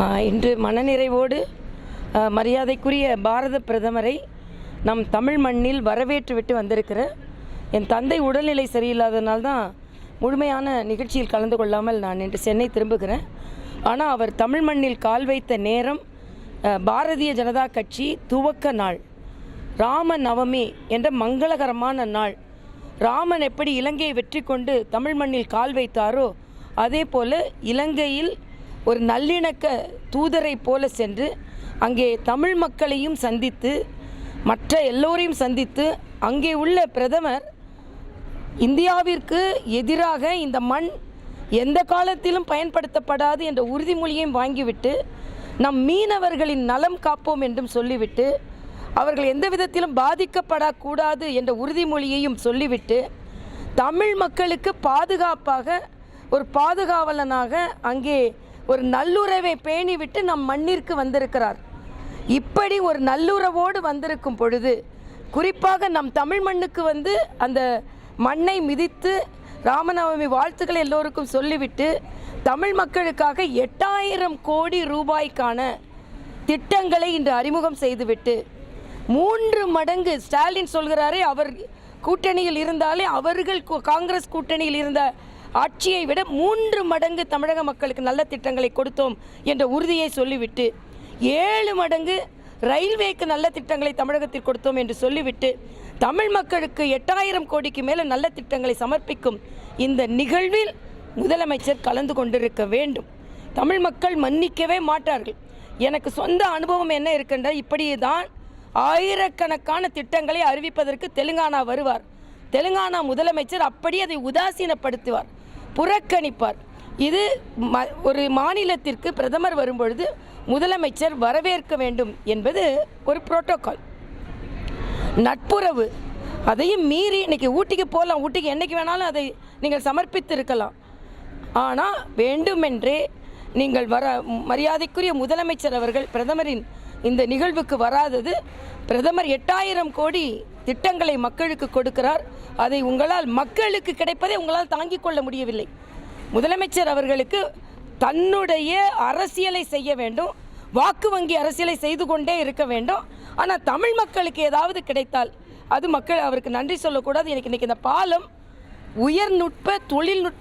இன்று மனநிறைவோடு மரியாதைக்குரிய பாரத பிரதமரை நம் தமிழ் மண்ணில் வரவேற்றுவிட்டு வந்திருக்கிற என் தந்தை உடல்நிலை சரியில்லாதனால்தான் முழுமையான நிகழ்ச்சியில் கலந்து கொள்ளாமல் நான் இன்று சென்னை திரும்புகிறேன். ஆனால் அவர் தமிழ் மண்ணில் கால் வைத்த நேரம் பாரதிய ஜனதா கட்சி துவக்க நாள், ராம நவமி என்ற மங்களகரமான நாள். ராமன் எப்படி இலங்கையை வெற்றி கொண்டு தமிழ் மண்ணில் கால் வைத்தாரோ அதே போல இலங்கையில் ஒரு நல்லிணக்க தூதரை போல சென்று அங்கே தமிழ் மக்களையும் சந்தித்து மற்ற எல்லோரையும் சந்தித்து அங்கே உள்ள பிரதமர் இந்தியாவிற்கு எதிராக இந்த மண் எந்த காலத்திலும் பயன்படுத்தப்படாது என்ற உறுதிமொழியையும் வாங்கிவிட்டு நம் மீனவர்களின் நலம் காப்போம் என்றும் சொல்லிவிட்டு அவர்கள் எந்த விதத்திலும் பாதிக்கப்படக்கூடாது என்ற உறுதிமொழியையும் சொல்லிவிட்டு தமிழ் மக்களுக்கு பாதுகாப்பாக ஒரு பாதுகாவலனாக அங்கே ஒரு நல்லுறவை பேணிவிட்டு நம் மண்ணிற்கு வந்திருக்கிறார். இப்படி ஒரு நல்லுறவோடு வந்திருக்கும் பொழுது குறிப்பாக நம் தமிழ் மண்ணுக்கு வந்து அந்த மண்ணை மிதித்து ராமநவமி வாழ்த்துக்களை எல்லோருக்கும் சொல்லிவிட்டு தமிழ் மக்களுக்காக 8000 கோடி ரூபாய்க்கான திட்டங்களை இன்று அறிமுகம் செய்துவிட்டு 3 மடங்கு ஸ்டாலின் சொல்கிறாரே, அவர் கூட்டணியில் இருந்தாலே அவர்கள் காங்கிரஸ் கூட்டணியில் இருந்த ஆட்சியை விட 3 மடங்கு தமிழக மக்களுக்கு நல்ல திட்டங்களை கொடுத்தோம் என்ற உறுதியை சொல்லிவிட்டு 7 மடங்கு ரயில்வேக்கு நல்ல திட்டங்களை தமிழகத்தில் கொடுத்தோம் என்று சொல்லிவிட்டு தமிழ் மக்களுக்கு 8000 கோடிக்கு மேலே நல்ல திட்டங்களை சமர்ப்பிக்கும் இந்த நிகழ்வில் முதலமைச்சர் கலந்து கொண்டிருக்க வேண்டும். தமிழ் மக்கள் மன்னிக்கவே மாட்டார்கள். எனக்கு சொந்த அனுபவம் என்ன இருக்கின்ற, இப்படியே தான் ஆயிரக்கணக்கான திட்டங்களை அறிவிப்பதற்கு தெலுங்கானா வருவார். தெலுங்கானா முதலமைச்சர் அப்படியே அதை உதாசீனப்படுத்துவார், புறக்கணிப்பார். இது ஒரு மாநிலத்திற்கு பிரதமர் வரும்பொழுது முதலமைச்சர் வரவேற்க வேண்டும் என்பது ஒரு புரோட்டோகால், நட்புறவு. அதையும் மீறி இன்னைக்கு ஊட்டிக்கு போகலாம், ஊட்டிக்கு என்னைக்கு வேணாலும் அதை நீங்கள் சமர்ப்பித்து இருக்கலாம். ஆனால் வேண்டுமென்றே நீங்கள் மரியாதைக்குரிய முதலமைச்சர் அவர்கள் பிரதமரின் இந்த நிகழ்வுக்கு வராதது, பிரதமர் 8000 கோடி திட்டங்களை மக்களுக்கு கொடுக்கிறார். அதை மக்களுக்கு கிடைப்பதை உங்களால் தாங்கிக் கொள்ள முடியவில்லை. முதலமைச்சர் அவர்களுக்கு தன்னுடைய அரசியலை செய்ய வேண்டும், வாக்கு வங்கி அரசியலை செய்து கொண்டே இருக்க வேண்டும். ஆனால் தமிழ் மக்களுக்கு ஏதாவது கிடைத்தால் அது மக்கள் அவருக்கு நன்றி சொல்லக்கூடாது. எனக்கு இன்னைக்கு இந்த பாலம் உயர்நுட்ப தொழில்நுட்ப